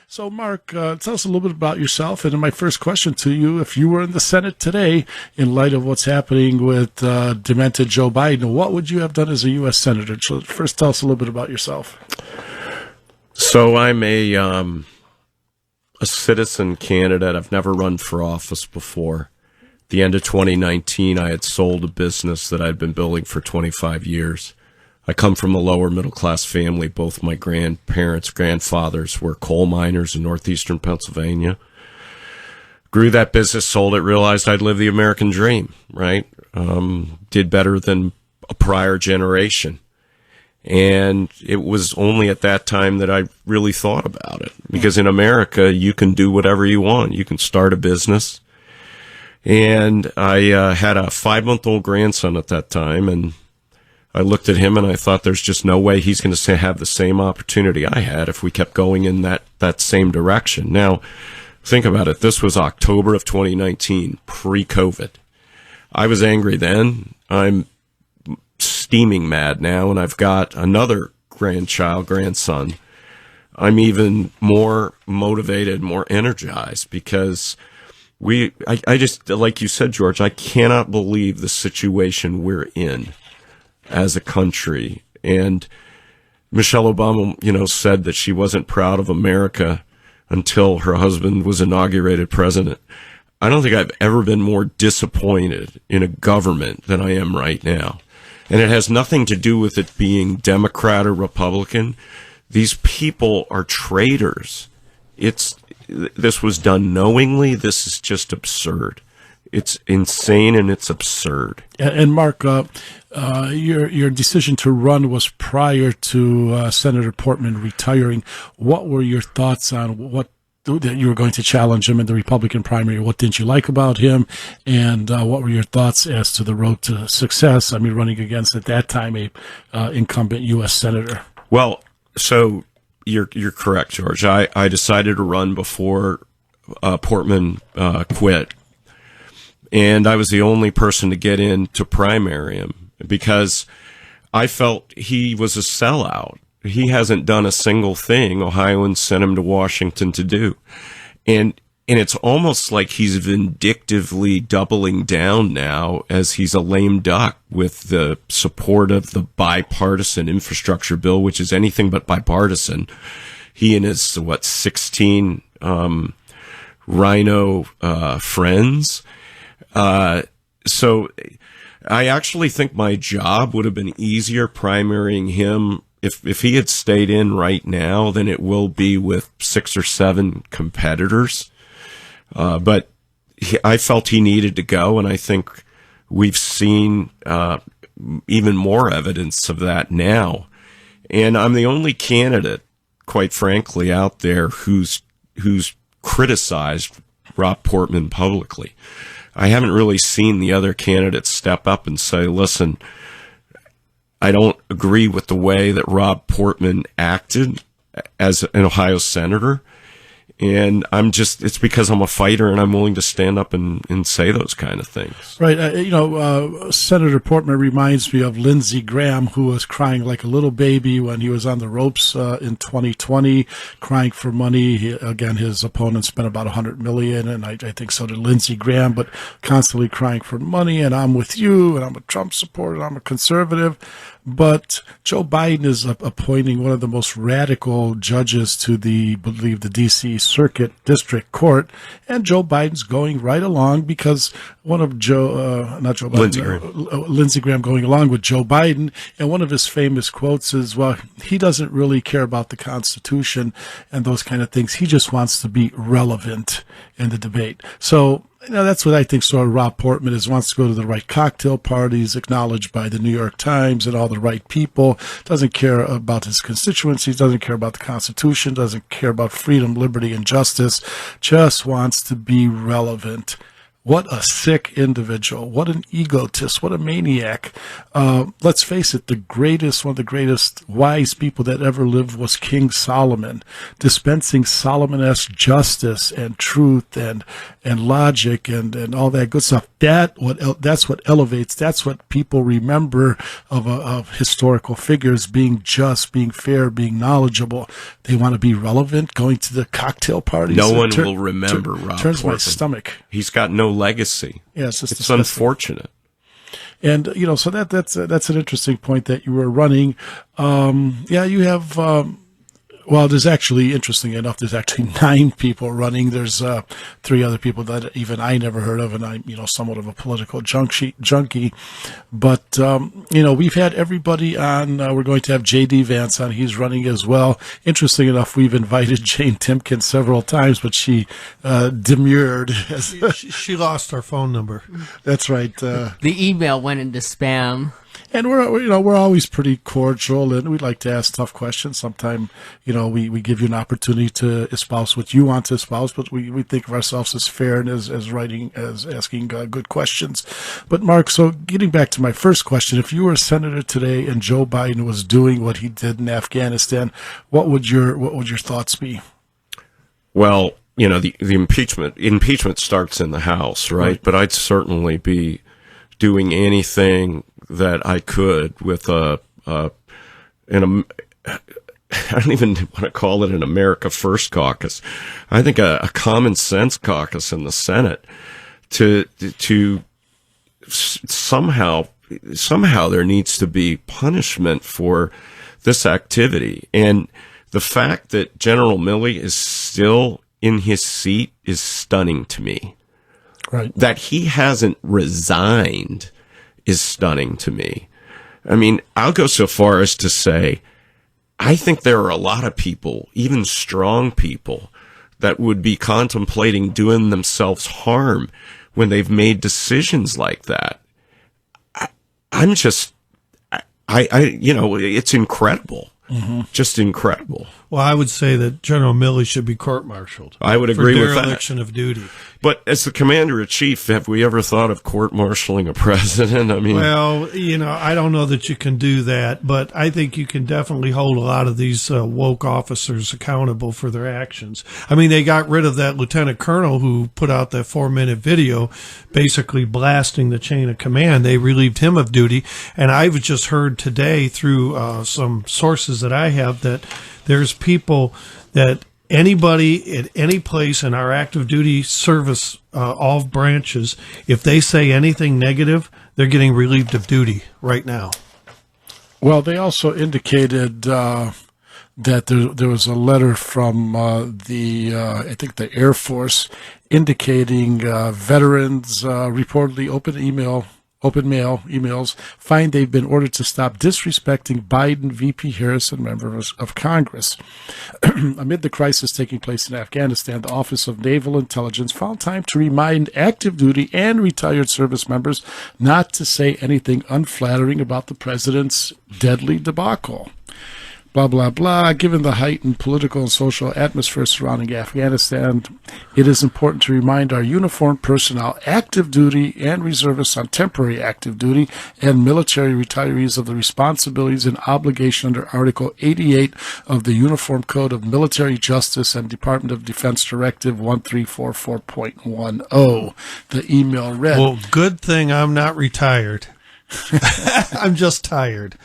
So, Mark, tell us a little bit about yourself. And my first question to you, if you were in the Senate today, in light of what's happening with demented Joe Biden, what would you have done as a U.S. Senator? So first, tell us a little bit about yourself. So I'm a citizen candidate. I've never run for office before. At the end of 2019, I had sold a business that I'd been building for 25 years. I come from a lower middle class family. Both my grandfathers were coal miners in northeastern Pennsylvania. Grew that business, sold it, realized I'd live the American dream, right? Did better than a prior generation. And it was only at that time that I really thought about it. Because in America, you can do whatever you want. You can start a business. And I had a 5-month-old grandson at that time, and I looked at him and I thought there's just no way he's going to have the same opportunity I had if we kept going in that same direction. Now, think about it. This was October of 2019, pre-COVID. I was angry then. I'm steaming mad now, and I've got another grandson. I'm even more motivated, more energized because I just, like you said, George, I cannot believe the situation we're in as a country. And Michelle Obama, said that she wasn't proud of America until her husband was inaugurated president. I don't think I've ever been more disappointed in a government than I am right now. And it has nothing to do with it being Democrat or Republican. These people are traitors. This was done knowingly. This is just absurd. It's insane and it's absurd. And Mark, your decision to run was prior to Senator Portman retiring. What were your thoughts on that you were going to challenge him in the Republican primary? What didn't you like about him? And what were your thoughts as to the road to success? I mean, running against, at that time, a incumbent U.S. Senator. Well, so you're correct, George. I decided to run before Portman quit. And I was the only person to get in to primary him because I felt he was a sellout. He hasn't done a single thing Ohioans sent him to Washington to do. And it's almost like he's vindictively doubling down now as he's a lame duck with the support of the bipartisan infrastructure bill, which is anything but bipartisan. He and his, 16 rhino friends. So I actually think my job would have been easier primarying him if he had stayed in right now than it will be with 6 or 7 competitors. But I felt he needed to go, and I think we've seen even more evidence of that now. And I'm the only candidate, quite frankly, out there who's criticized Rob Portman publicly. I haven't really seen the other candidates step up and say, listen, I don't agree with the way that Rob Portman acted as an Ohio senator. And it's because I'm a fighter and I'm willing to stand up and say those kind of things. Right. Senator Portman reminds me of Lindsey Graham, who was crying like a little baby when he was on the ropes in 2020, crying for money. His opponent spent about $100 million, and I think so did Lindsey Graham, but constantly crying for money. And I'm with you, and I'm a Trump supporter, and I'm a conservative. But Joe Biden is appointing one of the most radical judges to the D.C. Circuit District Court, and Joe Biden's going right along because one of Lindsey Graham going along with Joe Biden, and one of his famous quotes is, well, he doesn't really care about the Constitution and those kind of things. He just wants to be relevant in the debate. So that's what I think sort of Rob Portman is, wants to go to the right cocktail parties, acknowledged by the New York Times and all the right people, doesn't care about his constituencies, doesn't care about the Constitution, doesn't care about freedom, liberty, and justice, just wants to be relevant. What a sick individual. What an egotist. What a maniac. Let's face it, one of the greatest wise people that ever lived was King Solomon, dispensing Solomon-esque justice and truth and logic and all that good stuff. That's what elevates. That's what people remember of historical figures, being just, being fair, being knowledgeable. They want to be relevant, going to the cocktail parties. No one will remember Rob Turns my Corbin. Stomach. He's got no legacy. Yeah, it's disgusting. Unfortunate. And so that's an interesting point that you were running. You have. Well, there's actually, interesting enough, there's actually 9 people running. There's 3 other people that even I never heard of, and I'm, somewhat of a political junkie. But, we've had everybody on. We're going to have J.D. Vance on. He's running as well. Interesting enough, we've invited Jane Timken several times, but she demurred. She lost our phone number. That's right. The email went into spam. And we're always pretty cordial, and we like to ask tough questions. Sometimes, we give you an opportunity to espouse what you want to espouse, but we think of ourselves as fair and as asking good questions. But Mark, so getting back to my first question, if you were a senator today and Joe Biden was doing what he did in Afghanistan, what would your thoughts be? Well, the impeachment starts in the House, right? But I'd certainly be doing anything that I could with I don't even want to call it an America First caucus. I think a common sense caucus in the Senate to somehow there needs to be punishment for this activity. And the fact that General Milley is still in his seat is stunning to me. Right. That he hasn't resigned is stunning to me. I mean, I'll go so far as to say, I think there are a lot of people, even strong people, that would be contemplating doing themselves harm when they've made decisions like that. It's incredible. Mm-hmm. Just incredible. Well, I would say that General Milley should be court-martialed. I would agree with that. For dereliction of duty. But as the commander-in-chief, have we ever thought of court-martialing a president? I mean, well, I don't know that you can do that, but I think you can definitely hold a lot of these woke officers accountable for their actions. I mean, they got rid of that lieutenant colonel who put out that 4-minute video basically blasting the chain of command. They relieved him of duty. And I've just heard today through some sources that I have that there's people that anybody at any place in our active duty service, all branches, if they say anything negative, they're getting relieved of duty right now. Well, they also indicated that there was a letter from I think the Air Force indicating veterans reportedly open mail emails find they've been ordered to stop disrespecting Biden, VP Harris, and members of Congress. Amid the crisis taking place in Afghanistan, the Office of Naval Intelligence found time to remind active duty and retired service members not to say anything unflattering about the president's deadly debacle. Blah, blah, blah. Given the heightened political and social atmosphere surrounding Afghanistan, it is important to remind our uniformed personnel, active duty and reservists on temporary active duty, and military retirees of the responsibilities and obligation under Article 88 of the Uniform Code of Military Justice and Department of Defense Directive 1344.10. The email read, well, good thing I'm not retired. I'm just tired,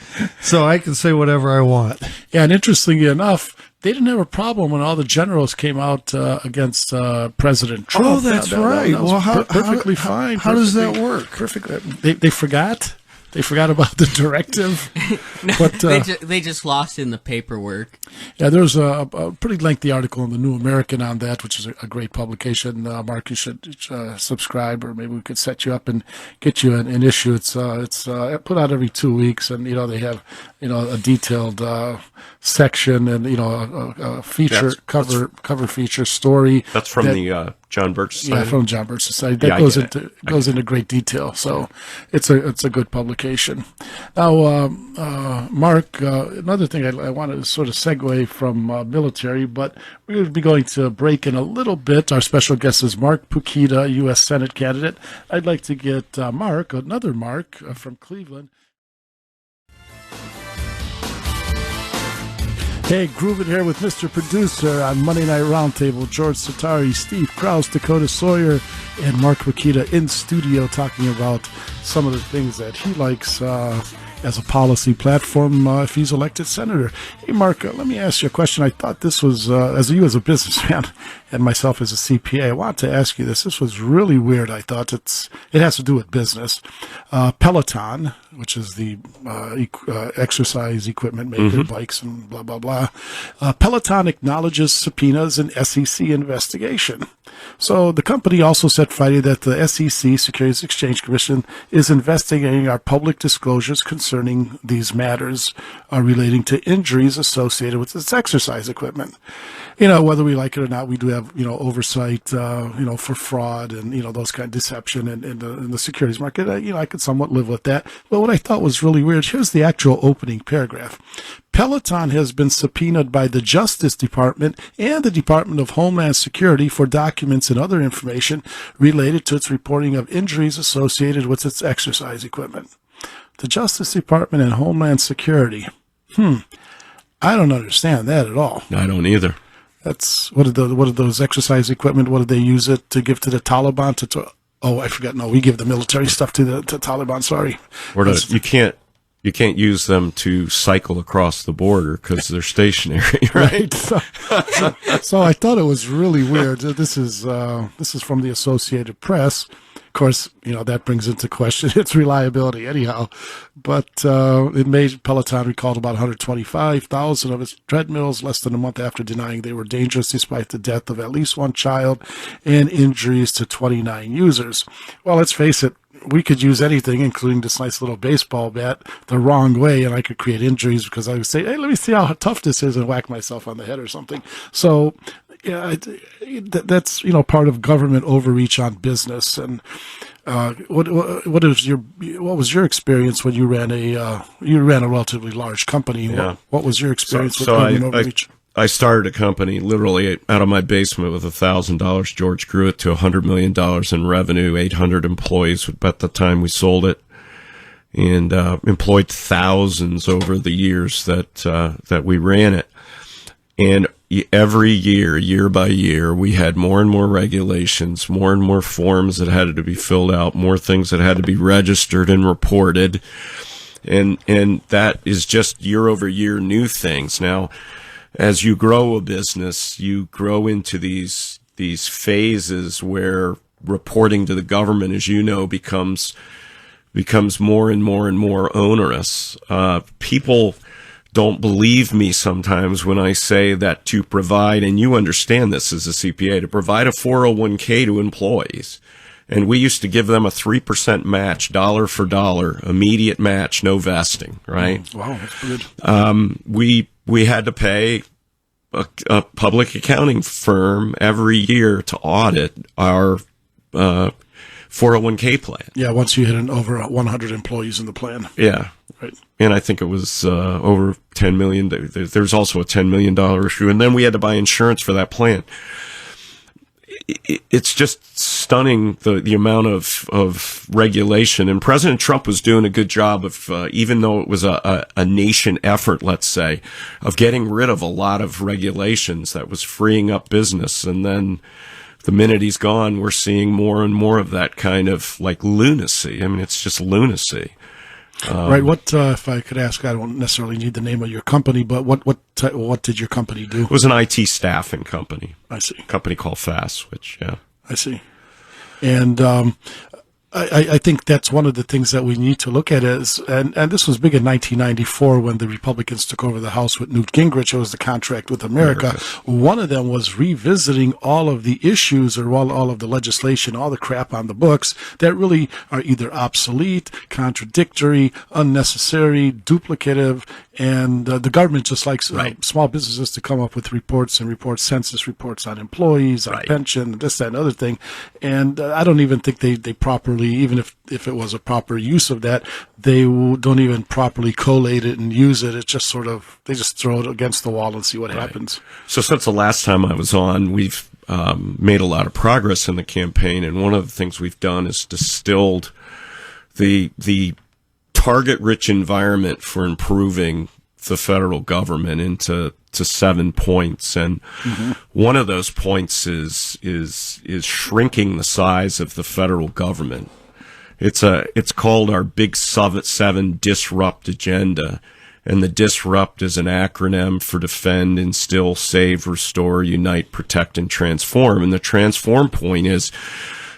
so I can say whatever I want. Yeah, and interestingly enough, they didn't have a problem when all the generals came out against President Trump. Oh, that's right. That was perfectly fine. How does that work? Perfectly. They forgot. They forgot about the directive. No, but they just lost in the paperwork. Yeah, there was a pretty lengthy article in the New American on that, which is a great publication. Mark, you should subscribe, or maybe we could set you up and get you an issue. It's put out every 2 weeks, and they have a detailed section and a feature cover feature story. That's from the John Birch Yeah, Society? from John Birch Society. That Yeah, I goes get it. into great detail. So it's a good publication. Now, Mark, another thing I want to sort of segue from military, but we're going to be going to break in a little bit. Our special guest is Mark Pukita, U.S. Senate candidate. I'd like to get Mark, another Mark from Cleveland. Hey, grooving here with Mr. Producer on Monday Night Roundtable. George Satari, Steve Krause, Dakota Sawyer, and Mark Pukita in studio talking about some of the things that he likes as a policy platform if he's elected senator. Hey, Mark, let me ask you a question. I thought this was, as a businessman and myself as a CPA, I want to ask you this. This was really weird. I thought it has to do with business. Peloton, which is the exercise equipment maker, bikes and blah, blah, blah. Peloton acknowledges subpoenas in SEC investigation. So the company also said Friday that the SEC, Securities Exchange Commission, is investigating our public disclosures concerning these matters relating to injuries associated with its exercise equipment. You know, whether we like it or not, we do have, oversight, for fraud and, those kind of deception in the securities market. I could somewhat live with that. But what I thought was really weird, here's the actual opening paragraph. Peloton has been subpoenaed by the Justice Department and the Department of Homeland Security for documents and other information related to its reporting of injuries associated with its exercise equipment. The Justice Department and Homeland Security. I don't understand that at all. I don't either. That's what are those exercise equipment? What did they use it to give to the Taliban? I forgot. No, we give the military stuff to Taliban. Sorry. You can't use them to cycle across the border because they're stationary, right? So I thought it was really weird. This is from the Associated Press. Of course, that brings into question its reliability anyhow. But in May, Peloton recalled about 125,000 of its treadmills less than a month after denying they were dangerous despite the death of at least one child and injuries to 29 users. Well, let's face it, we could use anything, including this nice little baseball bat, the wrong way, and I could create injuries because I would say, hey, let me see how tough this is and whack myself on the head or something. So, yeah, that's, part of government overreach on business. And what was your experience when you ran a relatively large company? Yeah. What was your experience with government overreach? I started a company literally out of my basement with $1,000. George grew it to $100 million in revenue, 800 employees at the time we sold it, and employed thousands over the years that we ran it. And every year by year, we had more and more regulations, more and more forms that had to be filled out, more things that had to be registered and reported. And that is just year over year new things. Now, as you grow a business, you grow into these phases where reporting to the government, as you know, becomes more and more and more onerous. People don't believe me sometimes when I say that to provide, and you understand this as a CPA, to provide a 401k to employees. And we used to give them a 3% match, dollar for dollar, immediate match, no vesting, right? Wow, that's good. We had to pay a public accounting firm every year to audit our 401k plan. Yeah, once you hit over 100 employees in the plan. Yeah. Right. And I think it was over $10 million. There's also a $10 million issue. And then we had to buy insurance for that plan. It's just stunning the amount of regulation. And President Trump was doing a good job of, even though it was a nation effort, let's say, of getting rid of a lot of regulations that was freeing up business. And then the minute he's gone, we're seeing more and more of that kind of like lunacy. I mean, it's just lunacy. Right. What, if I could ask, I don't necessarily need the name of your company, but what did your company do? It was an IT staffing company. I see. A company called Fast Switch. Yeah. I see. And I think that's one of the things that we need to look at is, and this was big in 1994 when the Republicans took over the House with Newt Gingrich. It was the Contract with America. One of them was revisiting all of the issues or all of the legislation, all the crap on the books that really are either obsolete, contradictory, unnecessary, duplicative, and the government just likes small businesses to come up with reports, census reports on employees, on pension, this, that, and other thing. And I don't even think they properly, even if it was a proper use of that, they don't even properly collate it and use it. It's just sort of, they just throw it against the wall and see what happens. So since the last time I was on, we've made a lot of progress in the campaign, and one of the things we've done is distilled the target-rich environment for improving the federal government into 7 points, and one of those points is shrinking the size of the federal government. It's called our Big 7 Disrupt Agenda, and the Disrupt is an acronym for Defend, Instill, Save, Restore, Unite, Protect, and Transform. And the transform point is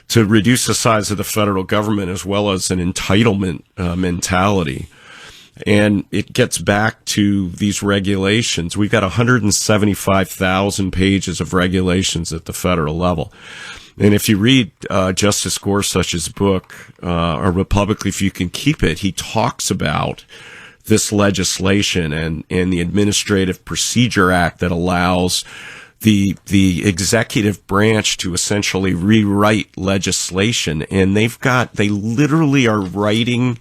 to reduce the size of the federal government as well as an entitlement mentality. And it gets back to these regulations. We've got 175,000 pages of regulations at the federal level. And if you read Justice Gorsuch's book, A Republic If You Can Keep It, he talks about this legislation and the Administrative Procedure Act that allows the executive branch to essentially rewrite legislation. And they literally are writing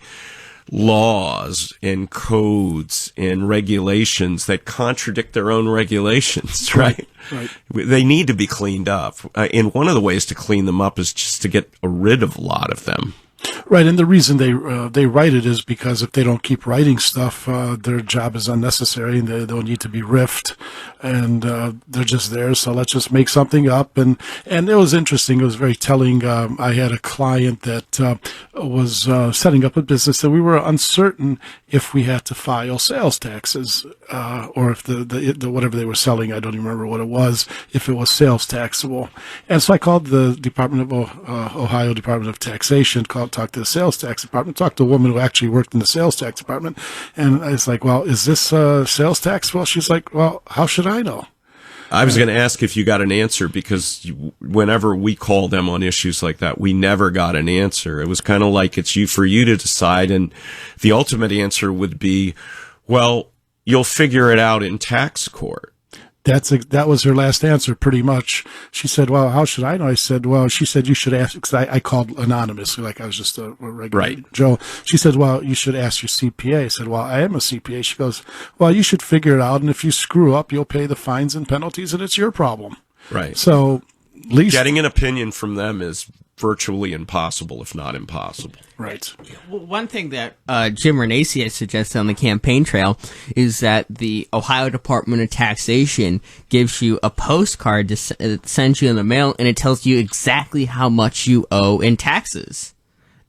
laws and codes and regulations that contradict their own regulations, right? Right. They need to be cleaned up. And one of the ways to clean them up is just to get rid of a lot of them. Right, and the reason they write it is because if they don't keep writing stuff, their job is unnecessary and they don't need to be riffed, and they're just there. So let's just make something up. And it was interesting. It was very telling. I had a client that was setting up a business, and we were uncertain if we had to file sales taxes or if the whatever they were selling, I don't even remember what it was, if it was sales taxable. And so I called the Ohio Department of Taxation, talked to the sales tax department, talked to a woman who actually worked in the sales tax department, and I was like, well, is this sales tax? Well, she's like, well, how should I know? I was going to ask if you got an answer, because whenever we call them on issues like that, we never got an answer. It was kind of like it's for you to decide, and the ultimate answer would be, well, you'll figure it out in tax court. That was her last answer, pretty much. She said, well, how should I know? I said, well, she said, you should ask, because I called anonymously, like I was just a regular Joe. She said, well, you should ask your CPA. I said, well, I am a CPA. She goes, well, you should figure it out, and if you screw up, you'll pay the fines and penalties, and it's your problem. Right. So, at least getting an opinion from them is virtually impossible, if not impossible. Right. Well, one thing that Jim Renacci has suggested on the campaign trail is that the Ohio Department of Taxation gives you a postcard to send you in the mail, and it tells you exactly how much you owe in taxes.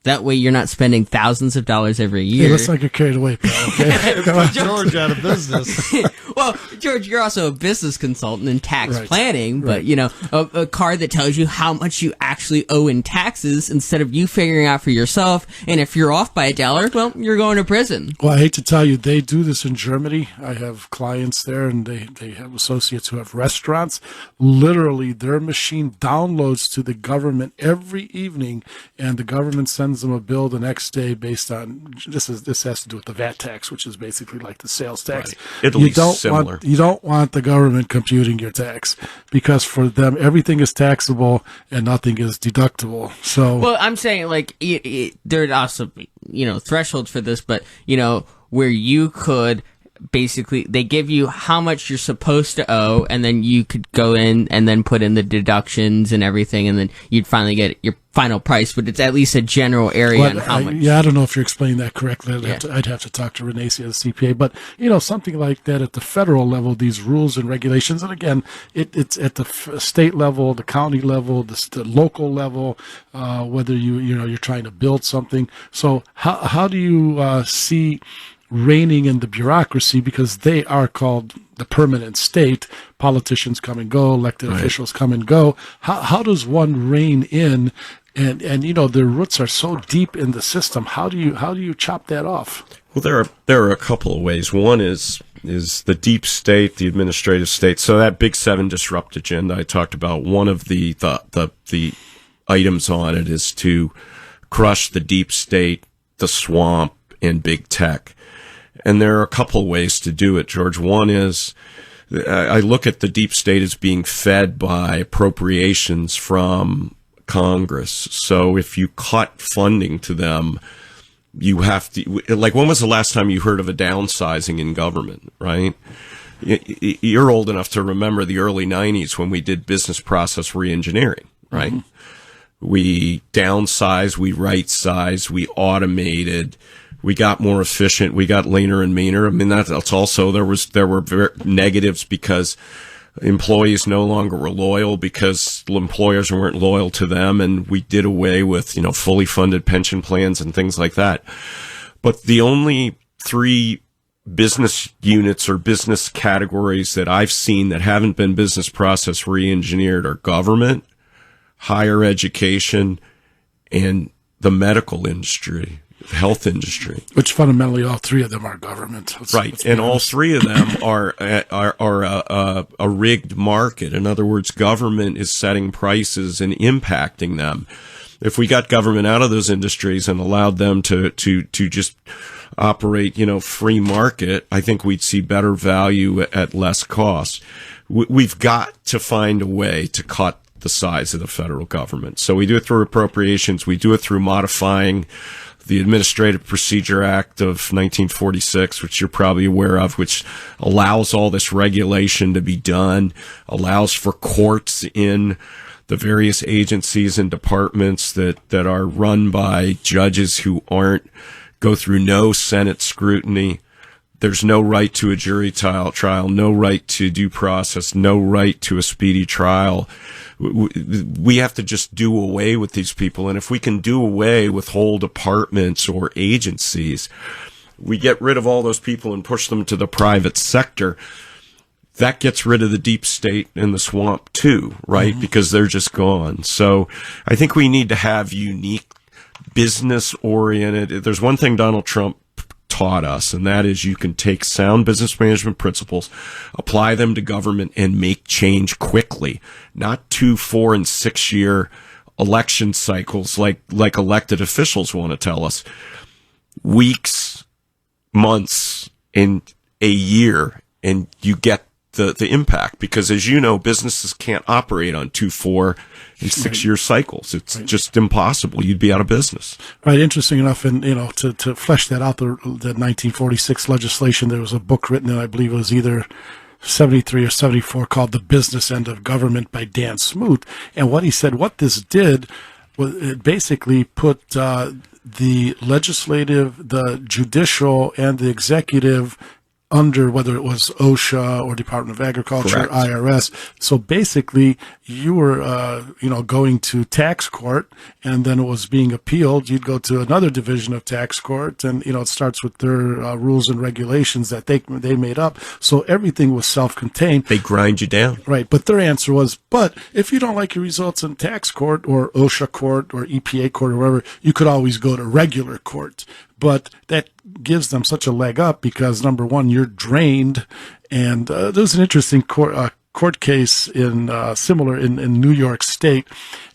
That way you're not spending thousands of dollars every year. Hey, let's not get carried away, pal, okay? George out of business. Well, George, you're also a business consultant in tax planning, but, a card that tells you how much you actually owe in taxes instead of you figuring out for yourself. And if you're off by $1, well, you're going to prison. Well, I hate to tell you, they do this in Germany. I have clients there, and they have associates who have restaurants. Literally, their machine downloads to the government every evening, and the government sends them a bill the next day based on this has to do with the VAT tax, which is basically like the sales tax. Right. Italy's similar. You don't want the government computing your tax, because for them everything is taxable and nothing is deductible. So, well, I'm saying like there'd also be thresholds for this, but where you could. Basically, they give you how much you're supposed to owe, and then you could go in and then put in the deductions and everything, and then you'd finally get your final price, but it's at least a general area on how much. Yeah, I don't know if you're explaining that correctly. I'd have to talk to Renacci as a CPA, but something like that at the federal level, these rules and regulations, and again, it's at the state level, the county level, the local level, whether you're trying to build something. So how do you see reigning in the bureaucracy, because they are called the permanent state. Politicians come and go, elected officials come and go. How does one rein in and their roots are so deep in the system. How do you chop that off? Well, there are a couple of ways. One is the deep state, the administrative state. So that Big Seven disrupt agenda I talked about, one of the items on it is to crush the deep state, the swamp, and big tech. And there are a couple of ways to do it, George. One is I look at the deep state as being fed by appropriations from Congress. So if you cut funding to them, you have to, like, when was the last time you heard of a downsizing in government, right? You're old enough to remember the early 90s when we did business process reengineering, right? Mm-hmm. We downsized, we right-sized, we automated, we got more efficient, we got leaner and meaner. I mean, that's also, there were negatives because employees no longer were loyal because employers weren't loyal to them, and we did away with, fully funded pension plans and things like that. But the only three business units or business categories that I've seen that haven't been business process re-engineered are government, higher education, and the medical industry. Health industry, which fundamentally all three of them are government, right? And all three of them are a rigged market. In other words, government is setting prices and impacting them. If we got government out of those industries and allowed them to just operate, free market, I think we'd see better value at less cost. We've got to find a way to cut the size of the federal government. So we do it through appropriations. We do it through modifying the Administrative Procedure Act of 1946, which you're probably aware of, which allows all this regulation to be done, allows for courts in the various agencies and departments that are run by judges who go through no Senate scrutiny. There's no right to a jury trial, no right to due process, no right to a speedy trial. We have to just do away with these people. And if we can do away with whole departments or agencies, we get rid of all those people and push them to the private sector. That gets rid of the deep state and the swamp too, right? Mm-hmm. Because they're just gone. So I think we need to have unique business-oriented. There's one thing Donald Trump taught us, and that is you can take sound business management principles, apply them to government, and make change quickly, not 2, 4, and 6 year election cycles like elected officials want to tell us. Weeks, months, and a year, and you get the impact, because as you know, businesses can't operate on 2, 4, and 6 year cycles. It's just impossible. You'd be out of business. Right. Interesting enough, and to flesh that out, the 1946 legislation, there was a book written, and I believe it was either 73 or 74, called The Business End of Government by Dan Smoot. And what he said, what this did was it basically put the legislative, the judicial, and the executive under, whether it was OSHA or Department of Agriculture, correct, IRS. So basically, you were, going to tax court, and then it was being appealed. You'd go to another division of tax court, and, it starts with their rules and regulations that they made up. So everything was self-contained. They grind you down. Right. But their answer was, but if you don't like your results in tax court or OSHA court or EPA court or wherever, you could always go to regular court. But that gives them such a leg up because, number one, you're drained. And there's an interesting court case similar in New York State.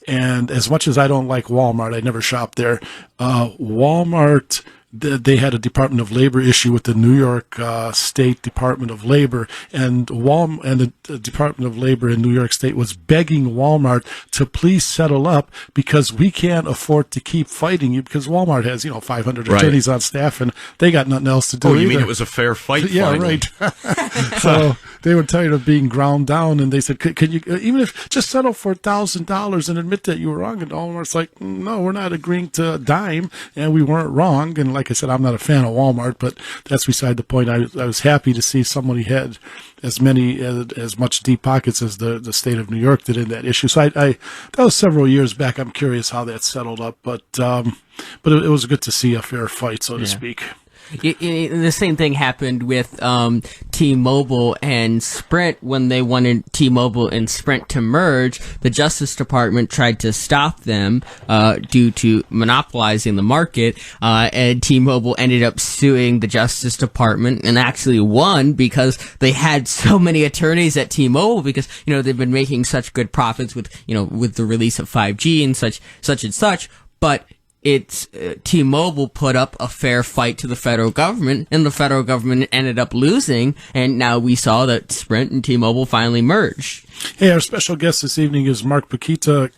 And as much as I don't like Walmart, I never shopped there. Walmart, they had a Department of Labor issue with the New York State Department of Labor, and the Department of Labor in New York State was begging Walmart to please settle up because we can't afford to keep fighting you, because Walmart has 500 attorneys on staff and they got nothing else to do. Oh, you mean it was a fair fight? Yeah, finally. Right. So they were tired of being ground down, and they said, "Can you even if just settle for $1,000 and admit that you were wrong?" And Walmart's like, "No, we're not agreeing to a dime, and we weren't wrong." And like I said, I'm not a fan of Walmart, but that's beside the point. I was happy to see somebody had as much deep pockets as the state of New York did in that issue. So that was several years back. I'm curious how that settled up, but it was good to see a fair fight, so to speak. The same thing happened with T-Mobile and Sprint when they wanted T-Mobile and Sprint to merge. The Justice Department tried to stop them due to monopolizing the market, and T-Mobile ended up suing the Justice Department and actually won because they had so many attorneys at T-Mobile because they've been making such good profits with with the release of 5G and such and such, but it's T-Mobile put up a fair fight to the federal government, and the federal government ended up losing, and now we saw that Sprint and T-Mobile finally merged. Hey, our special guest this evening is Mark Pukita,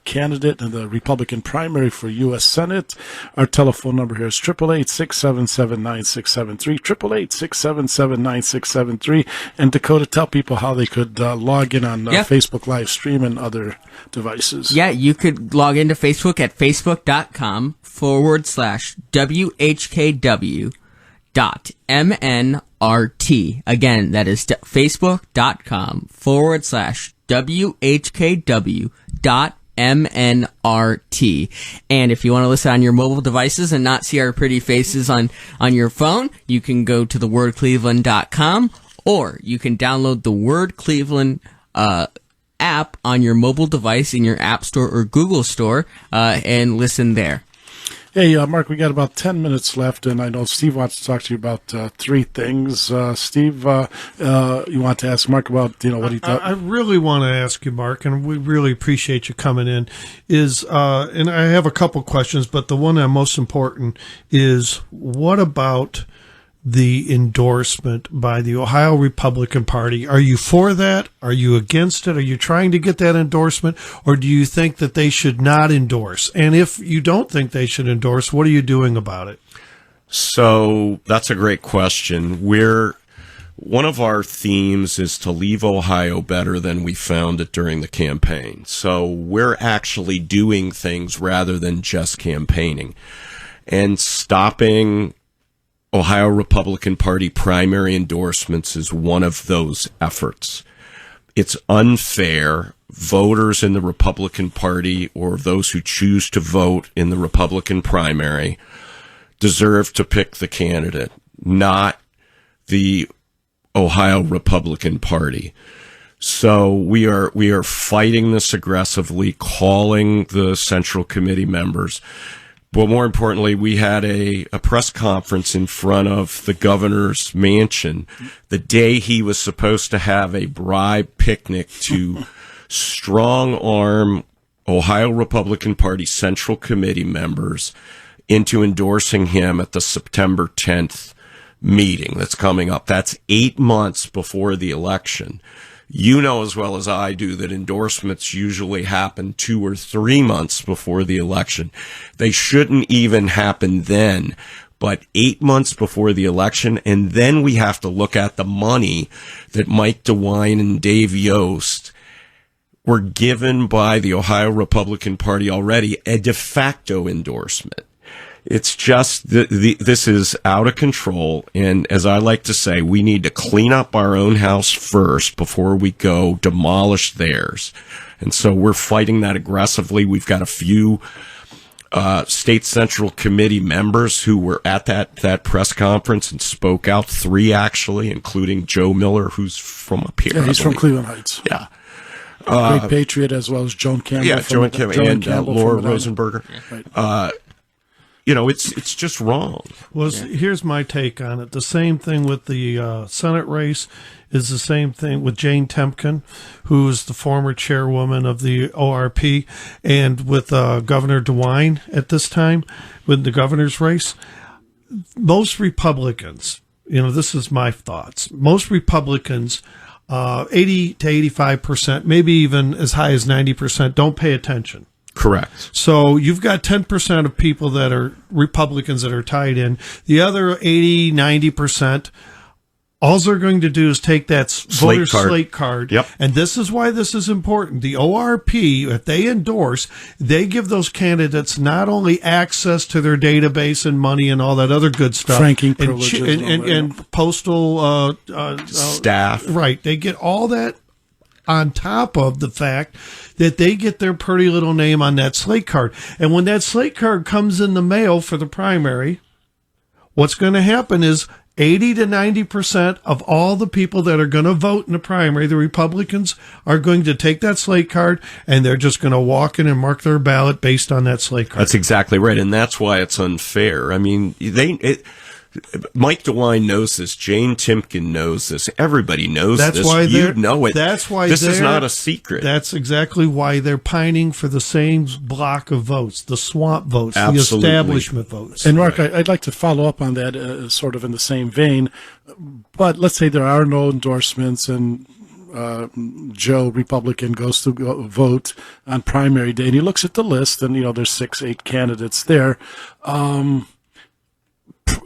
candidate in the Republican primary for U.S. Senate. Our telephone number here is 888-677-9673, 888-677-9673. And Dakota, tell people how they could log in on Facebook live stream and other devices. Yeah, you could log into Facebook at facebook.com/WHKW.MNRT. Again, that is facebook.com/WHKW.MNRT. And if you want to listen on your mobile devices and not see our pretty faces on your phone, you can go to thewordcleveland.com, or you can download the Word Cleveland app on your mobile device in your App Store or Google Store and listen there. Hey, Mark, we got about 10 minutes left, and I know Steve wants to talk to you about three things. Steve, you want to ask Mark about, what he thought? I really want to ask you, Mark, and we really appreciate you coming in, and I have a couple questions, but the one that's most important is, what about the endorsement by the Ohio Republican Party? Are you for that? Are you against it? Are you trying to get that endorsement? Or do you think that they should not endorse? And if you don't think they should endorse, what are you doing about it? So that's a great question. One of our themes is to leave Ohio better than we found it during the campaign. So we're actually doing things rather than just campaigning. And stopping Ohio Republican Party primary endorsements is one of those efforts. It's unfair. Voters in the Republican Party, or those who choose to vote in the Republican primary, deserve to pick the candidate, not the Ohio Republican Party. So we are fighting this aggressively, calling the Central Committee members. But more importantly, we had a press conference in front of the governor's mansion the day he was supposed to have a bribe picnic to strong-arm Ohio Republican Party Central Committee members into endorsing him at the September 10th meeting that's coming up. That's 8 months before the election. You know as well as I do that endorsements usually happen 2 or 3 months before the election. They shouldn't even happen then, but 8 months before the election, and then we have to look at the money that Mike DeWine and Dave Yost were given by the Ohio Republican Party already, a de facto endorsement. It's just this is out of control, and as I like to say, we need to clean up our own house first before we go demolish theirs. And so we're fighting that aggressively. We've got a few state central committee members who were at that press conference and spoke out. 3 actually, including Joe Miller, who's from up here. Yeah, he's from Cleveland Heights. Yeah. Great Patriot, as well as Joan Campbell. Yeah, Joan Campbell and Laura Rosenberger. Yeah. Right. It's just wrong. Well, here's my take on it. The same thing with the Senate race is the same thing with Jane Temkin, who is the former chairwoman of the ORP, and with Governor DeWine at this time with the governor's race. Most Republicans, this is my thoughts, most Republicans, 80 to 85%, maybe even as high as 90%, don't pay attention. Correct. So you've got 10% of people that are Republicans that are tied in. The other 80, 90%, all they're going to do is take that voter slate card. Yep. And this is why this is important. The ORP, if they endorse, they give those candidates not only access to their database and money and all that other good stuff. Franking privileges. And postal staff. Right. They get all that on top of the fact that they get their pretty little name on that slate card. And when that slate card comes in the mail for the primary, what's going to happen is 80 to 90% of all the people that are going to vote in the primary, the Republicans, are going to take that slate card and they're just going to walk in and mark their ballot based on that slate card. That's exactly right. And that's why it's unfair. I mean, Mike DeWine knows this. Jane Timken knows this. Everybody knows that's this. Why you know it. That's why this is not a secret. That's exactly why they're pining for the same block of votes, the swamp votes, Absolutely. the establishment votes. And Mark, I'd like to follow up on that sort of in the same vein. But let's say there are no endorsements and Joe, Republican, goes to vote on primary day and he looks at the list and, there's 6-8 candidates there.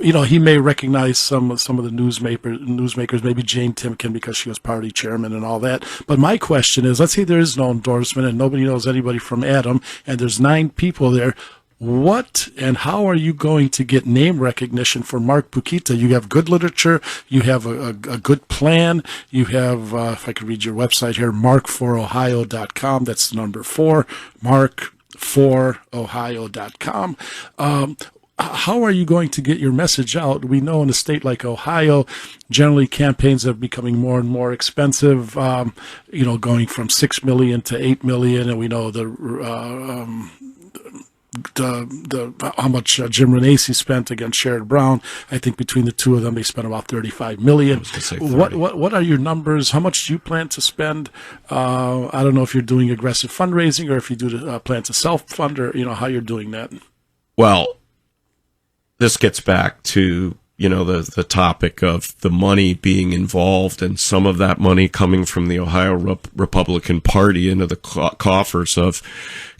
He may recognize some of the newsmakers, maybe Jane Timken because she was party chairman and all that. But my question is, let's say there is no endorsement and nobody knows anybody from Adam, and there's 9 people there. What and how are you going to get name recognition for Mark Pukita? You have good literature. You have a good plan. You have, if I could read your website here, mark4ohio.com. That's the number 4, mark4ohio.com. How are you going to get your message out? We know in a state like Ohio, generally campaigns are becoming more and more expensive, going from $6 million to $8 million. And we know how much Jim Renacci spent against Sherrod Brown. I think between the two of them, they spent about $35 million. What are your numbers? How much do you plan to spend? I don't know if you're doing aggressive fundraising or if you do plan to self-fund or, how you're doing that. Well, this gets back to, the topic of the money being involved and some of that money coming from the Ohio Republican Party into the coffers of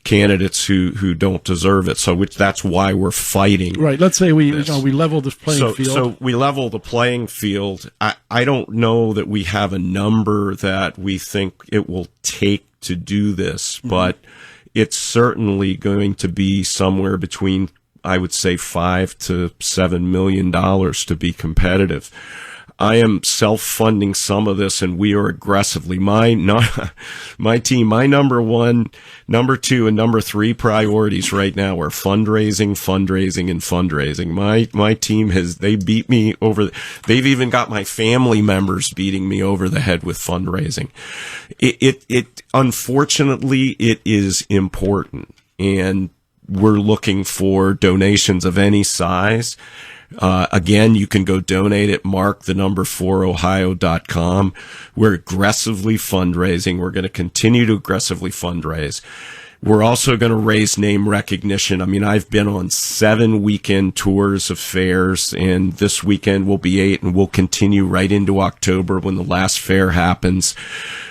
candidates who don't deserve it. So that's why we're fighting. Right. Let's say we level the playing field. So we level the playing field. I don't know that we have a number that we think it will take to do this, but it's certainly going to be somewhere between, I would say, $5 to $7 million to be competitive. I am self-funding some of this, and we are aggressively. My team, my number 1, number 2, and number 3 priorities right now are fundraising, and fundraising. My team they beat me over. They've even got my family members beating me over the head with fundraising. It unfortunately, it is important, and we're looking for donations of any size. Again, you can go donate at mark4ohio.com. We're aggressively fundraising. We're going to continue to aggressively fundraise. We're also going to raise name recognition. I mean, I've been on 7 weekend tours of fairs, and this weekend will be 8, and we'll continue right into October when the last fair happens.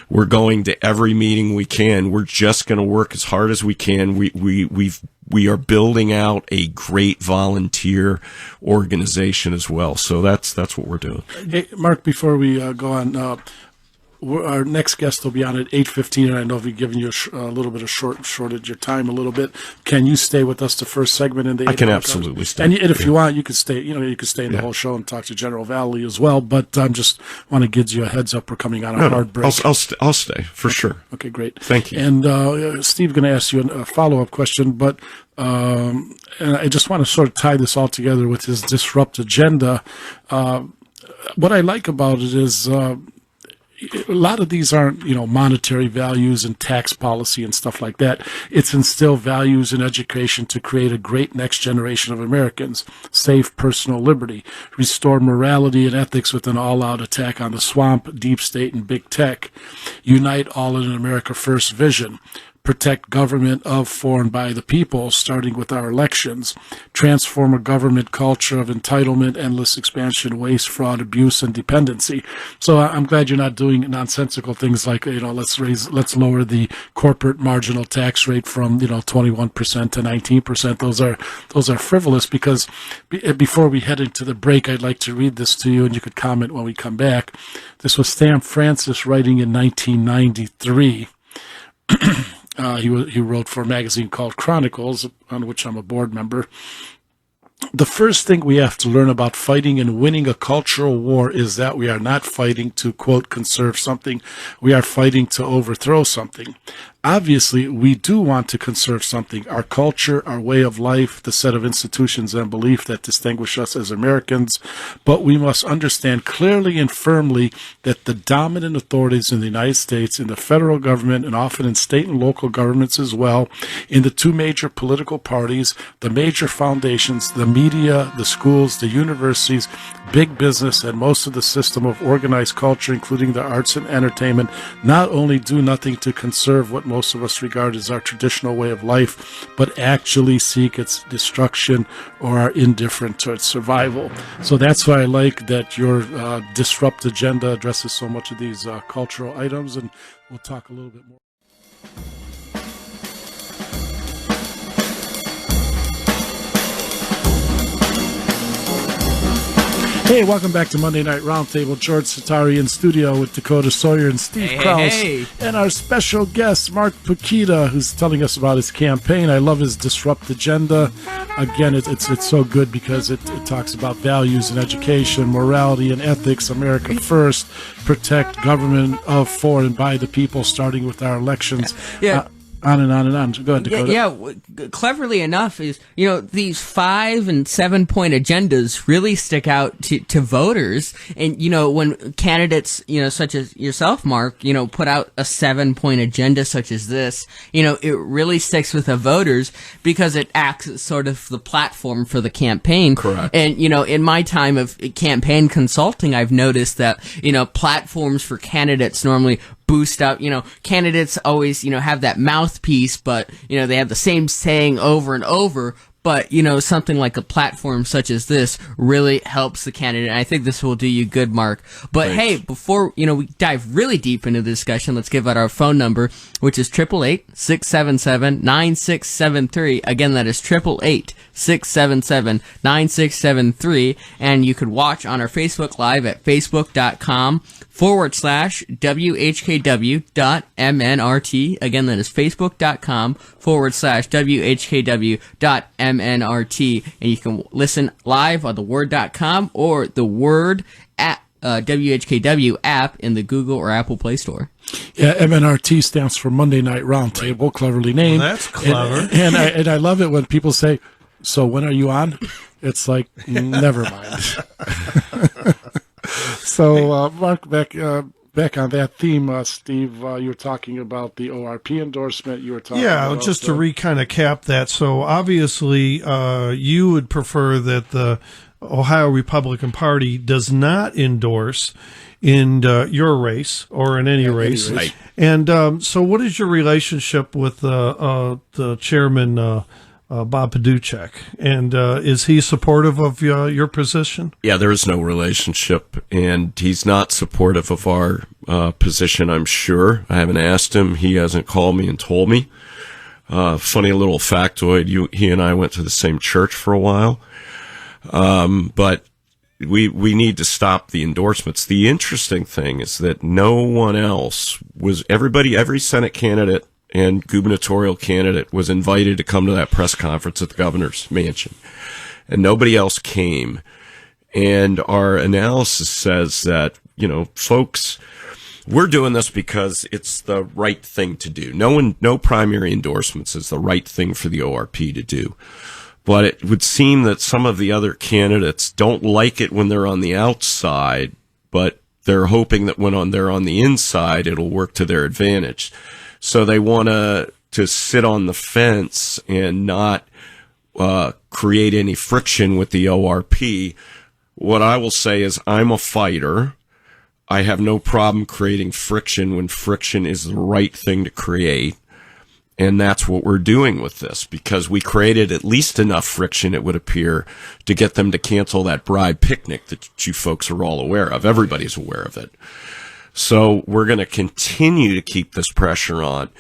We're going to every meeting we can. We're just going to work as hard as we can. We are building out a great volunteer organization as well. So that's what we're doing. Hey, Mark, before we go on, our next guest will be on at 8:15, and I know we've given you a little bit of shorted your time a little bit. Can you stay with us the first segment in the? I can absolutely stay. And if you want, you could stay. You could stay in the whole show and talk to General Valley as well. But I'm just want to give you a heads up. We're coming on a hard break. I'll stay for sure. Okay, great. Thank you. And Steve's going to ask you a follow-up question, but and I just want to sort of tie this all together with his disrupt agenda. What I like about it is. A lot of these aren't, monetary values and tax policy and stuff like that. It's instill values in education to create a great next generation of Americans, save personal liberty, restore morality and ethics with an all-out attack on the swamp, deep state, and big tech, unite all in an America First vision, protect government of, for, and by the people, starting with our elections, transform a government culture of entitlement, endless expansion, waste, fraud, abuse, and dependency. So I'm glad you're not doing nonsensical things like, let's lower the corporate marginal tax rate from, 21% to 19%. Those are frivolous, because before we head into the break, I'd like to read this to you, and you could comment when we come back. This was Sam Francis writing in 1993. He wrote for a magazine called Chronicles, on which I'm a board member. The first thing we have to learn about fighting and winning a cultural war is that we are not fighting to, quote, conserve something. We are fighting to overthrow something. obviously, we do want to conserve something, our culture, our way of life, the set of institutions and belief that distinguish us as Americans, but we must understand clearly and firmly that the dominant authorities in the United States, in the federal government, and often in state and local governments as well, in the two major political parties, the major foundations, the media, the schools, the universities, big business, and most of the system of organized culture, including the arts and entertainment, not only do nothing to conserve what most of us regard as our traditional way of life, but actually seek its destruction or are indifferent to its survival. So that's why I like that your Disrupt agenda addresses so much of these cultural items, and we'll talk a little bit more. Hey, welcome back to Monday Night Roundtable. George Satari in studio with Dakota Sawyer and Steve Krause. And our special guest, Mark Pukita, who's telling us about his campaign. I love his Disrupt agenda. Again, it's so good because it talks about values and education, morality and ethics, America first, protect government of, for, and by the people, starting with our elections. Yeah. On and on and on. Go ahead, Dakota. Yeah, cleverly enough is, these 5 and 7 point agendas really stick out to voters. And, when candidates, such as yourself, Mark, put out a 7 point agenda such as this, it really sticks with the voters because it acts as sort of the platform for the campaign. Correct. And, in my time of campaign consulting, I've noticed that, platforms for candidates normally boost up, candidates always, have that mouthpiece, but, they have the same saying over and over. But, something like a platform such as this really helps the candidate. And I think this will do you good, Mark. But Thanks. Hey, before, we dive really deep into the discussion, let's give out our phone number, which is 888-677-9673. Again, that is 888-677-9673. And you could watch on our Facebook Live at facebook.com/WHKW.MNRT. Again, that is facebook.com/WHKW.MNRT. And you can listen live on theword.com or the Word at WHKW app in the Google or Apple Play Store. Yeah, MNRT stands for Monday Night Roundtable, cleverly named. Well, that's clever. And I love it when people say, "So when are you on?" It's like, never mind. So, Mark, back on that theme, Steve, you were talking about the ORP endorsement. You were talking about just to kind of cap that. So obviously, you would prefer that the Ohio Republican Party does not endorse in your race or in any race. Right. And so what is your relationship with the chairman, Bob Paduchek? And is he supportive of your position? Yeah, there is no relationship, and he's not supportive of our position, I'm sure. I haven't asked him. He hasn't called me and told me. Funny little factoid, he and I went to the same church for a while. But we need to stop the endorsements. The interesting thing is that no one else every Senate candidate and gubernatorial candidate was invited to come to that press conference at the governor's mansion, and nobody else came. And our analysis says that, folks, we're doing this because it's the right thing to do. No primary endorsements is the right thing for the ORP to do. But it would seem that some of the other candidates don't like it when they're on the outside, but they're hoping that when they're on the inside, it'll work to their advantage. So they want to sit on the fence and not create any friction with the ORP. What I will say is I'm a fighter. I have no problem creating friction when friction is the right thing to create. And that's what we're doing with this, because we created at least enough friction, it would appear, to get them to cancel that bride picnic that you folks are all aware of. Everybody's aware of it. So we're going to continue to keep this pressure on.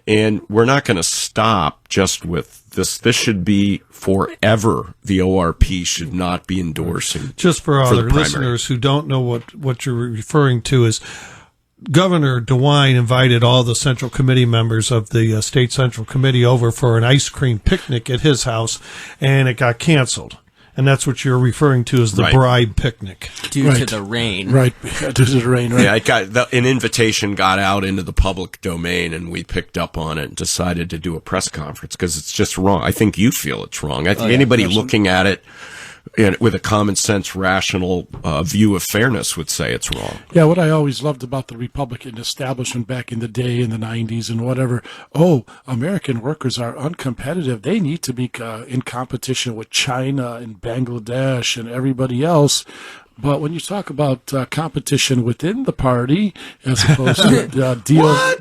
And we're not going to stop just with this. This should be forever. The ORP should not be endorsing. Just for the other primary listeners who don't know what you're referring to is Governor DeWine invited all the Central Committee members of the State Central Committee over for an ice cream picnic at his house, and it got canceled. And that's what you're referring to as the Right. bride picnic. Due to Right. the rain. Right, due to the rain, right? Yeah, an invitation got out into the public domain, and we picked up on it and decided to do a press conference because it's just wrong. I think you feel it's wrong. I think anybody looking at it with a common sense, rational view of fairness would say it's wrong. Yeah, what I always loved about the Republican establishment back in the day, in the 90s and whatever, American workers are uncompetitive. They need to be in competition with China and Bangladesh and everybody else. But when you talk about competition within the party, as opposed to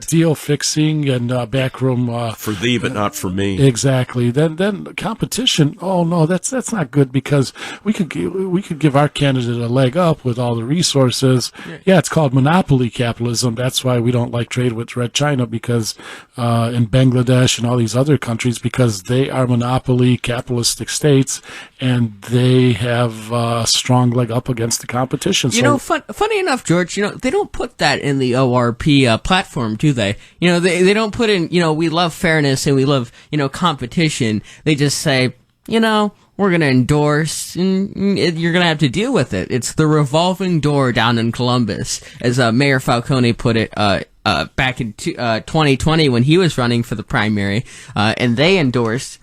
deal fixing and backroom For thee, but not for me. exactly, then competition. Oh no, that's not good because we could give our candidate a leg up with all the resources. Yeah, it's called monopoly capitalism. That's why we don't like trade with Red China because in Bangladesh and all these other countries because they are monopoly capitalistic states and they have a strong leg up against the competition. Funny enough, George, they don't put that in the ORP platform, do they? They don't put in, we love fairness and we love, competition. They just say, we're going to endorse and you're going to have to deal with it. It's the revolving door down in Columbus, as Mayor Falcone put it, back in 2020 when he was running for the primary, and they endorsed,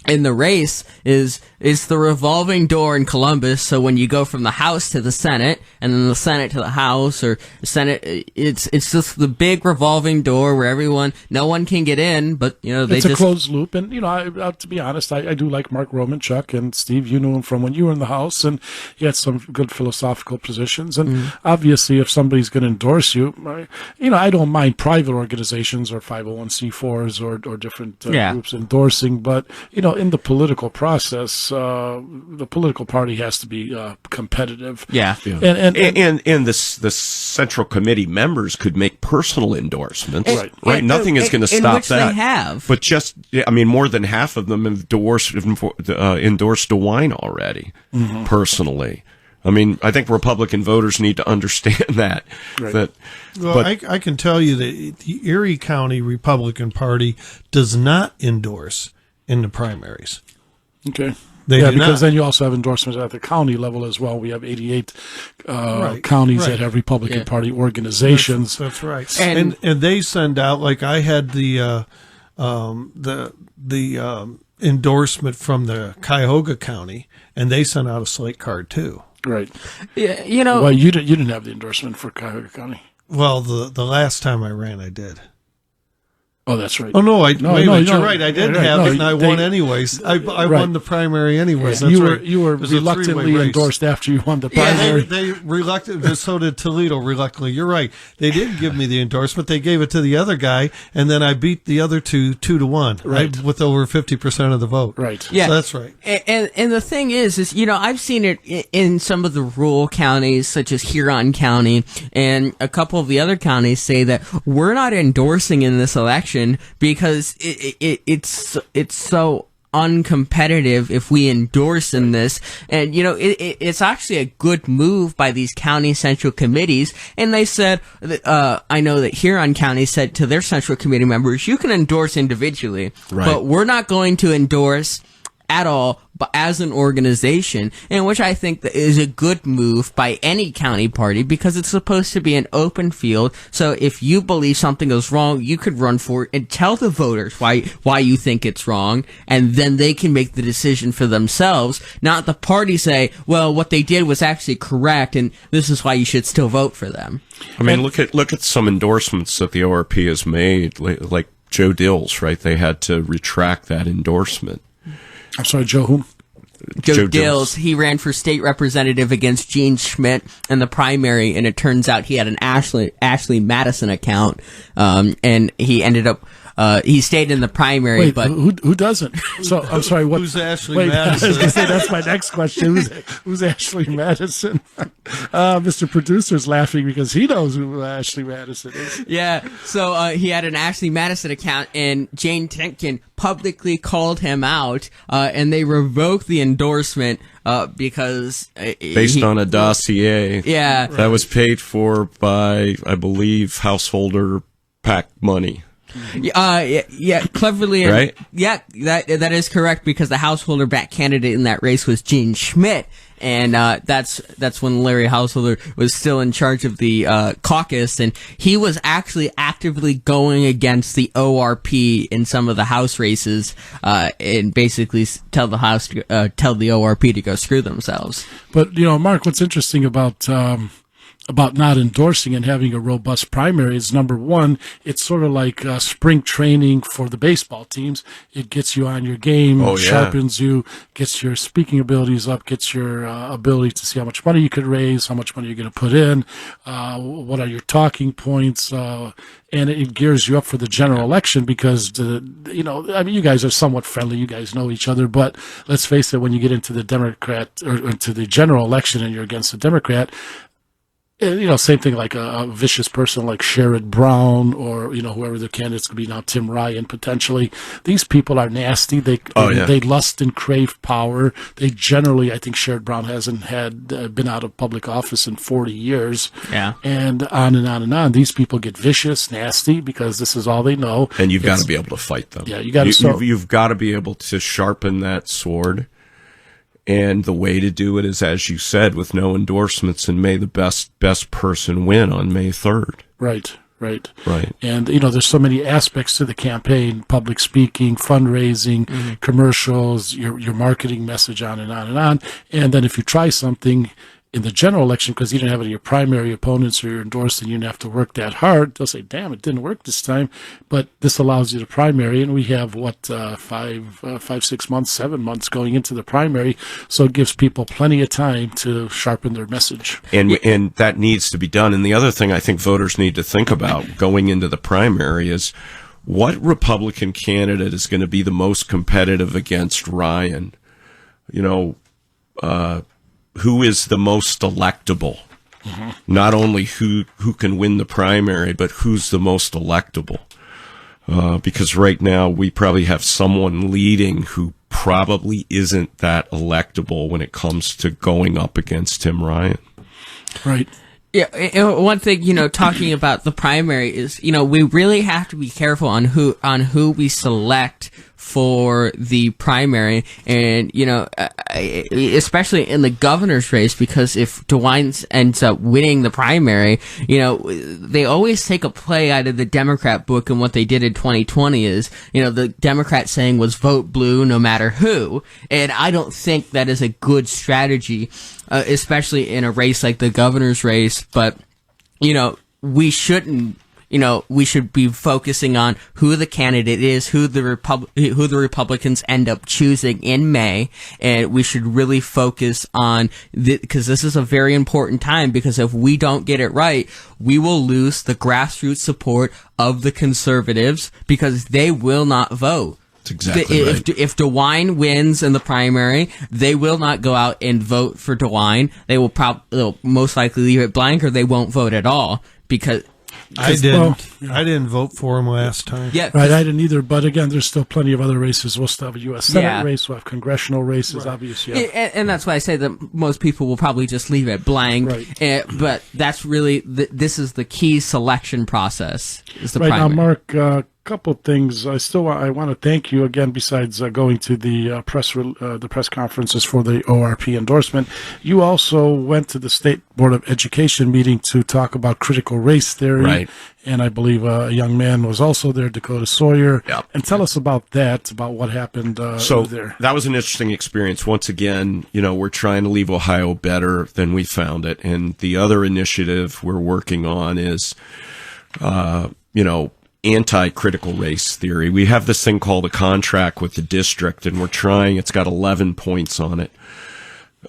in the race is the revolving door in Columbus. So when you go from the House to the Senate, and then the Senate to the House, or Senate, it's just the big revolving door where no one can get in, but it's a closed loop. And to be honest, I do like Mark Romanchuk, and Steve, you knew him from when you were in the House, and he had some good philosophical positions. And obviously, if somebody's going to endorse you, I don't mind private organizations or 501c4s or different groups endorsing, but in the political process, the political party has to be competitive. Yeah. And the Central Committee members could make personal endorsements. Right. Nothing is going to stop which that. They have. But more than half of them have endorsed DeWine already, personally. I think Republican voters need to understand that. Right. I can tell you that the Erie County Republican Party does not endorse in the primaries. Okay. They do because not. then you also have endorsements at the county level as well. We have 88 counties that have Republican Party organizations. That's right. And they send out, like I had the endorsement from the Cuyahoga County, and they sent out a slate card too. Right. Yeah, Well, you didn't have the endorsement for Cuyahoga County. Well, the last time I ran, I did. Oh, that's right. Oh no! You're right. I didn't have it, and I they won anyways. I won the primary anyways. That's you right. were It was a reluctantly three-way race. endorsed after you won the Yeah, primary. they reluctantly. So did Toledo reluctantly. You're right. They didn't give me the endorsement. They gave it to the other guy, and then I beat the other 2-1. Right. With over 50% of the vote. Right. Yeah. So that's right. And the thing is I've seen it in some of the rural counties, such as Huron County, and a couple of the other counties say that we're not endorsing in this election because it's so uncompetitive if we endorse in this. And it's actually a good move by these county central committees. And they said, I know that Huron County said to their central committee members, you can endorse individually, but we're not going to endorse at all, but as an organization, and which I think that is a good move by any county party because it's supposed to be an open field. So if you believe something is wrong, you could run for it and tell the voters why you think it's wrong, and then they can make the decision for themselves, not the party say, well, what they did was actually correct, and this is why you should still vote for them. Look at some endorsements that the ORP has made, like Joe Dills, right? They had to retract that endorsement. I'm sorry, Joe whom? Joe Dills, he ran for state representative against Gene Schmidt in the primary, and it turns out he had an Ashley Madison account, and he ended up he stayed in the primary. Wait, but who doesn't? So I'm sorry. What? Who's Ashley Madison? I was going to say that's my next question. Who's Ashley Madison? Mr. Producer's laughing because he knows who Ashley Madison is. Yeah, so he had an Ashley Madison account, and Jane Tenkin publicly called him out, and they revoked the endorsement because based on a dossier. Yeah, that was paid for by, I believe, householder PAC money. Yeah, cleverly, Right? Yeah, that is correct, because the Householder back candidate in that race was Gene Schmidt, and that's when Larry Householder was still in charge of the caucus, and he was actually actively going against the ORP in some of the House races, and basically tell the ORP to go screw themselves. But, Mark, what's interesting about not endorsing and having a robust primary is, number one, it's sort of like spring training for the baseball teams. It gets you on your game, sharpens you, gets your speaking abilities up, gets your ability to see how much money you could raise, how much money you're going to put in, what are your talking points, and it gears you up for the general election because, you guys are somewhat friendly. You guys know each other, but let's face it, when you get into the Democrat or into the general election and you're against a Democrat, same thing like a vicious person like Sherrod Brown or, whoever the candidates could be now, Tim Ryan potentially. These people are nasty. They lust and crave power. They generally, I think Sherrod Brown hasn't been out of public office in 40 years. Yeah. And on and on and on. These people get vicious, nasty, because this is all they know. And you've got to be able to fight them. Yeah, you've got to be able to sharpen that sword. And the way to do it is, as you said, with no endorsements, and may the best person win on May 3rd. Right. Right. And, there's so many aspects to the campaign: public speaking, fundraising, commercials, your marketing message, on and on and on. And then if you try something in the general election, because you didn't have any of your primary opponents or you're endorsed and you didn't have to work that hard, they'll say, damn, it didn't work this time. But this allows you to primary, and we have 5, 6 months, 7 months going into the primary, so it gives people plenty of time to sharpen their message. And that needs to be done. And the other thing I think voters need to think about going into the primary is, what Republican candidate is going to be the most competitive against Ryan? Who is the most electable? Mm-hmm. Not only who can win the primary, but who's the most electable. Because right now we probably have someone leading who probably isn't that electable when it comes to going up against Tim Ryan. Right. Yeah, one thing, talking about the primary is, we really have to be careful on who we select for the primary, and especially in the governor's race, because if DeWine ends up winning the primary, they always take a play out of the Democrat book, and what they did in 2020 is, the Democrat saying was vote blue no matter who, and I don't think that is a good strategy, especially in a race like the governor's race. But we shouldn't. We should be focusing on who the candidate is, who the Republicans end up choosing in May, and we should really focus on because this is a very important time. Because if we don't get it right, we will lose the grassroots support of the conservatives because they will not vote. That's exactly right. If DeWine wins in the primary, they will not go out and vote for DeWine. They'll most likely leave it blank, or they won't vote at all because. I didn't vote for him last time. Yeah, right. I didn't either. But again, there's still plenty of other races. We'll still have a U.S. Senate race. We'll have congressional races, obviously. Yeah. And that's why I say that most people will probably just leave it blank. Right. But that's really this is the key selection process. Is the right primary. now, Mark. Couple of things. I want to thank you again. Besides going to the press conferences for the ORP endorsement, you also went to the State Board of Education meeting to talk about critical race theory. Right. And I believe a young man was also there, Dakota Sawyer. Yep. And tell us about what happened there. That was an interesting experience. Once again, we're trying to leave Ohio better than we found it. And the other initiative we're working on is, anti-critical race theory. We have this thing called a contract with the district, and it's got 11 points on it.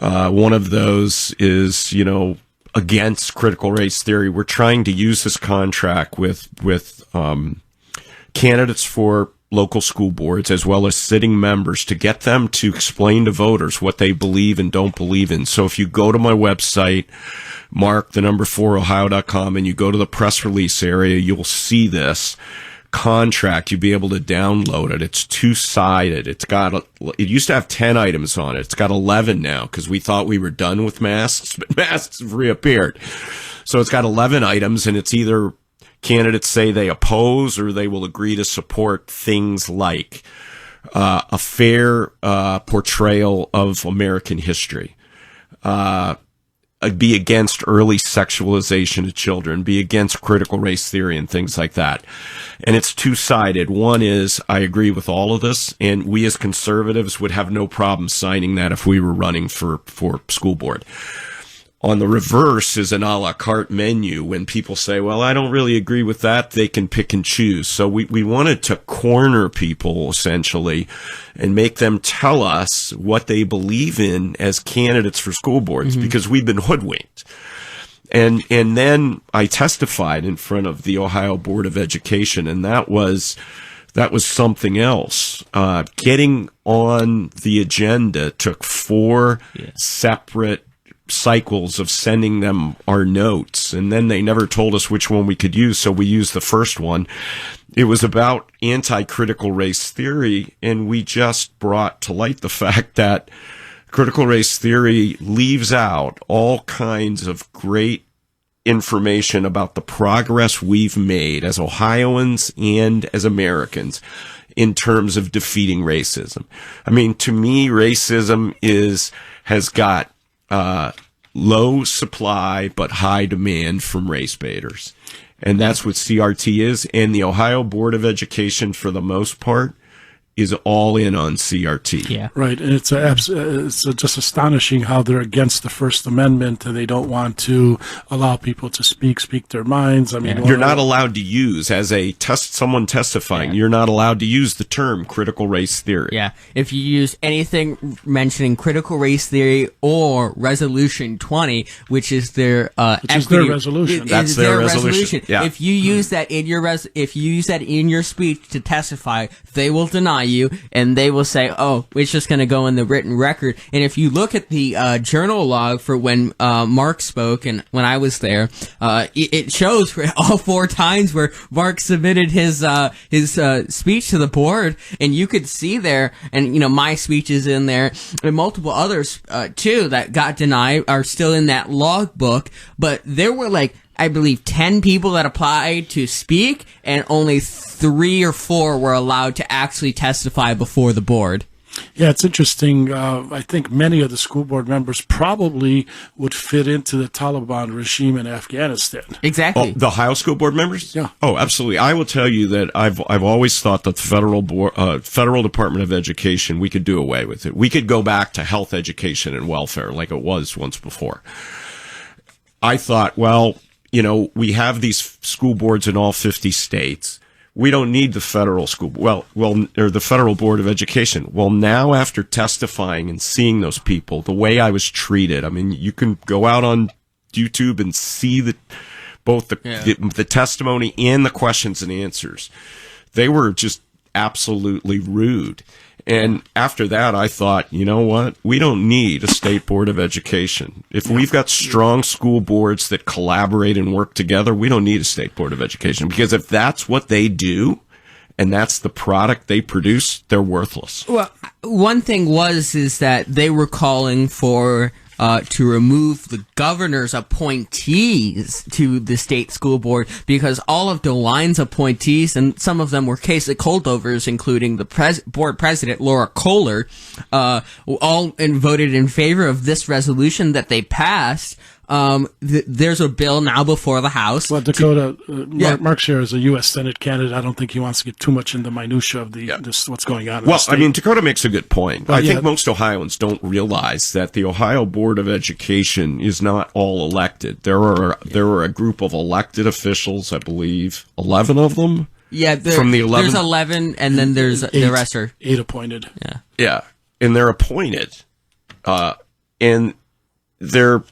One of those is, against critical race theory. We're trying to use this contract with candidates for local school boards as well as sitting members to get them to explain to voters what they believe and don't believe in. So if you go to my website, mark4ohio.com, and you go to the press release area, you'll see this contract. You'll be able to download it. It's two-sided. It used to have 10 items on it. It's got 11 now because we thought we were done with masks, but masks have reappeared. So it's got 11 items, and it's either candidates say they oppose or they will agree to support things like a fair portrayal of American history, be against early sexualization of children, be against critical race theory and things like that. And it's two-sided. One is, I agree with all of this, and we as conservatives would have no problem signing that if we were running for school board. On the reverse is an a la carte menu. When people say, well, I don't really agree with that, they can pick and choose. So we wanted to corner people, essentially, and make them tell us what they believe in as candidates for school boards, because we've been hoodwinked. And then I testified in front of the Ohio Board of Education, and that was something else. Getting on the agenda took 4 separate cycles of sending them our notes, and then they never told us which one we could use, so we used the first one. It was about anti-critical race theory, and we just brought to light the fact that critical race theory leaves out all kinds of great information about the progress we've made as Ohioans and as Americans in terms of defeating racism. I mean, to me, racism has got low supply but high demand from race baiters. And that's what CRT is. And the Ohio Board of Education, for the most part, is all in on CRT. Yeah. Right. And it's just astonishing how they're against the First Amendment and they don't want to allow people to speak their minds. I mean, you're not allowed to use, as someone testifying, you're not allowed to use the term critical race theory. Yeah. If you use anything mentioning critical race theory or Resolution 20, which is their is their resolution. That's their resolution. Yeah. If you use that in your speech to testify, they will deny you, and they will say, oh, it's just going to go in the written record. And if you look at the journal log for when Mark spoke and when I was there, it shows for all 4 times where Mark submitted his speech to the board, and you could see there, and my speech is in there, and multiple others too that got denied are still in that log book. But there were I believe 10 people that applied to speak, and only 3 or 4 were allowed to actually testify before the board. Yeah, it's interesting. I think many of the school board members probably would fit into the Taliban regime in Afghanistan. Exactly. Oh, the Ohio school board members? Yeah. Oh, absolutely. I will tell you that I've always thought that the federal Department of Education, we could do away with it. We could go back to health education and welfare like it was once before. I thought, well, we have these school boards in all 50 states. We don't need the federal or the federal Board of Education. Well, now after testifying and seeing those people, the way I was treated, I mean, you can go out on YouTube and see both the testimony and the questions and answers. They were just absolutely rude. And after that, I thought, you know what? We don't need a state board of education. If we've got strong school boards that collaborate and work together, we don't need a state board of education. Because if that's what they do, and that's the product they produce, they're worthless. Well, one thing is that they were calling for to remove the governor's appointees to the state school board, because all of DeWine's appointees, and some of them were case holdovers, including the board president, Laura Kohler, all voted in favor of this resolution that they passed. There's a bill now before the House. Well, Dakota, Mark Scherer is a U.S. Senate candidate. I don't think he wants to get too much into minutia of what's going on. Well, I mean, Dakota makes a good point. I think most Ohioans don't realize that the Ohio Board of Education is not all elected. There are a group of elected officials, I believe, 11 of them. Yeah, from the 11, there's 11, and then there's the rest are 8 appointed. Yeah, and they're appointed, and they're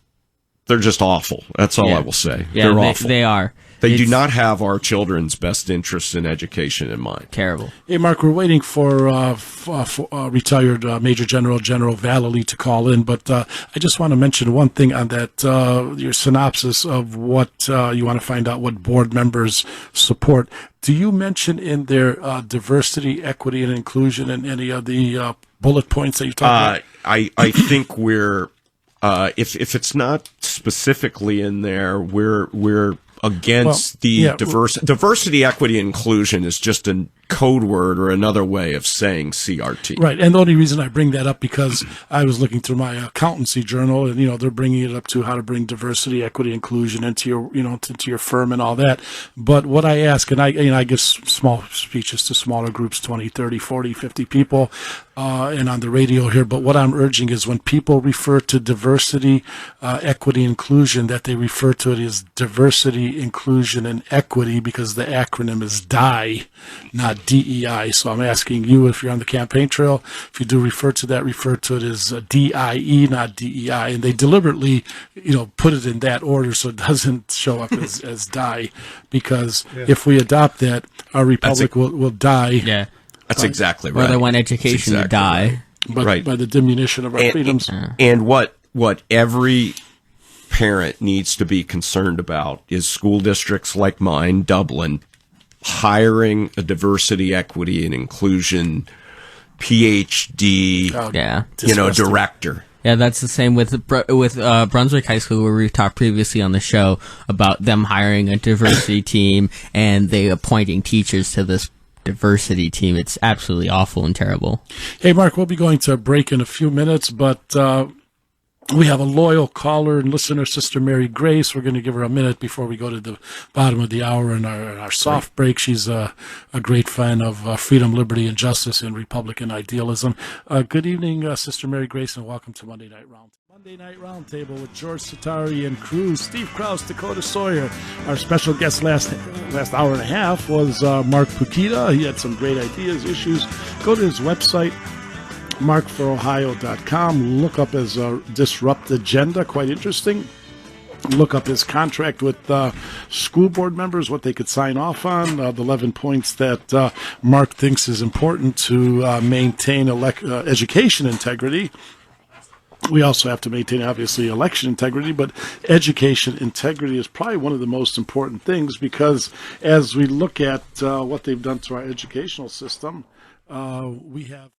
just awful. That's all I will say. Yeah, they're awful. They are. They do not have our children's best interests in education in mind. Terrible. Hey, Mark, we're waiting for retired Major General Vallely to call in, but I just want to mention one thing on that, your synopsis of what you want to find out what board members support. Do you mention in there diversity, equity, and inclusion in any of the bullet points that you talked about? I think we're if it's not specifically in there, we're against diversity, equity, and inclusion is just a code word or another way of saying CRT. Right. And the only reason I bring that up because I was looking through my accountancy journal and, they're bringing it up to how to bring diversity, equity, inclusion into your, into your firm and all that. But what I ask, and I give small speeches to smaller groups, 20, 30, 40, 50 people, and on the radio here. But what I'm urging is when people refer to diversity, equity, inclusion, that they refer to it as diversity, inclusion, and equity because the acronym is DIE, not DEI. So I'm asking you, if you're on the campaign trail, if you do refer to that, refer to it as DIE, not DEI. And they deliberately, put it in that order so it doesn't show up as DIE, because if we adopt that, our republic will die. Yeah. That's exactly right. Or they want education to die. Right. By the diminution of our freedoms. And what every parent needs to be concerned about is school districts like mine, Dublin, hiring a diversity, equity, and inclusion PhD, director. Yeah, that's the same with Brunswick High School, where we've talked previously on the show about them hiring a diversity team and they appointing teachers to this diversity team. It's absolutely awful and terrible. Hey, Mark, we'll be going to break in a few minutes, but we have a loyal caller and listener, Sister Mary Grace. We're going to give her a minute before we go to the bottom of the hour in our soft break. She's a great fan of freedom, liberty, and justice and Republican idealism. Good evening, Sister Mary Grace, and welcome to Monday Night Roundtable. Monday Night Roundtable with George Satari and Cruz, Steve Krause, Dakota Sawyer. Our special guest last hour and a half was Mark Pukita. He had some great ideas, issues. Go to his website, markforohio.com. Look up his Disrupt Agenda, quite interesting. Look up his contract with school board members, what they could sign off on, the 11 points that Mark thinks is important to maintain education integrity. We also have to maintain, obviously, election integrity, but education integrity is probably one of the most important things, because as we look at what they've done to our educational system, we have